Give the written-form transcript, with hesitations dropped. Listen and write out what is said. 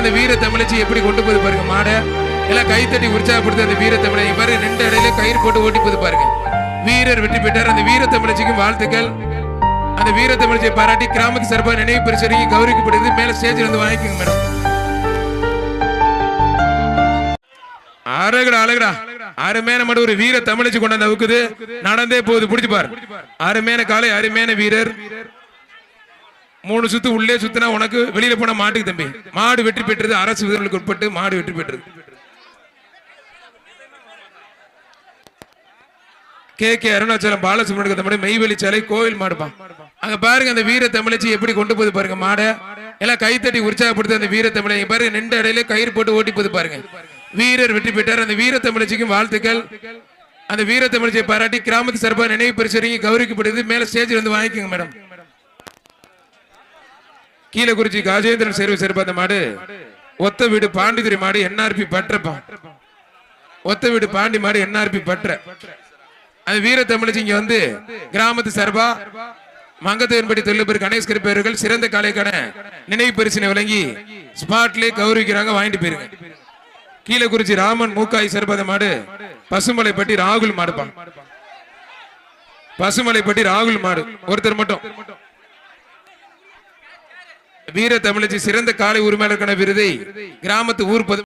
அந்த வீர தமிழச்சி எப்படி கொண்டு போது பாருங்க மாட எல்லாம் கைத்தட்டி உற்சாகப்படுத்த அந்த வீர தமிழை பாருங்க நின்ற இடையில கயிறு போட்டு ஓட்டி போது பாருங்க வீரர் வெற்றி பெற்றார் அந்த வீர தமிழச்சிக்கும் வாழ்த்துக்கள் அந்த வீர தமிழச்சியை பாராட்டி கிராமத்து சார்பாக நினைவு பரிசு கௌரவிக்கப்படுது மேல ஸ்டேஜ்ல வந்து வாங்கிக்கோங்க மேடம் அழகடா அழகடா அருமையான மட்டும் ஒரு வீர தமிழச்சி கொண்டாந்து அவுக்குது நடந்தே போகுது பிடிச்சு பாரு அருமையான காலை அருமையான வீரர் 3 சுத்து உள்ளே சுத்தினா உனக்கு வெளியில போன மாட்டுக்கு தம்பி மாடு வெற்றி பெற்றது அரசு விதிகளுக்கு உட்பட்டு மாடு வெற்றி பெற்றது கே அருணாச்சலம் பாலசுப்ரமணியன் தம்பி மெய்வெளி சாலை கோவில் மாடுப்பா அங்க பாருங்க அந்த வீர தமிழச்சி எப்படி கொண்டு போது பாருங்க மாட எல்லாம் கைத்தட்டி உற்சாகப்படுத்த அந்த வீர தமிழை பாருங்க நின்ற இடையில கயிறு போட்டு ஓட்டி போது பாருங்க வீரர் வெற்றி பெற்றார் அந்த வீர தமிழச்சிக்கும் வாழ்த்துக்கள் அந்த வீர தமிழச்சியை பாராட்டி கிராமத்து சார்பாக நினைவு பரிசு கௌரவிக்கப்படுது மேல ஸ்டேஜ்ல வந்து வாங்கிக்கோங்க மேடம் கீழக்குறிச்சி காஜேந்திரன் சேர்வு சிறப்பாத மாடு ஒத்த வீடு பாண்டிதுரை மாடு என்ஆர்பி பற்றப்பா ஒத்த வீடு பாண்டி மாடு என்ஆர்பி பற்ற அது வீர தமிழச்சி இங்க வந்து கிராமத்து சார்பா மங்கத்தேன்படி தொழில்பெரு கணேஷ் கருப்பேர்கள் சிறந்த காலைக்கான நினைவு பரிசினை வழங்கி ஸ்பாட்லே கௌரவிக்கிறாங்க வாங்கிட்டு போயிருங்க கீழக்குறிச்சி ராமன் மூக்காய் சிறப்பாத மாடு பசுமலைப்பட்டி ராகுல் மாடுப்பா பசுமலைப்பட்டி ராகுல் மாடு ஒருத்தர் மட்டும் வீர தமிழச்சி சிறந்த காலை உரிமையாளருக்கான விருதை கிராமத்து ஊர்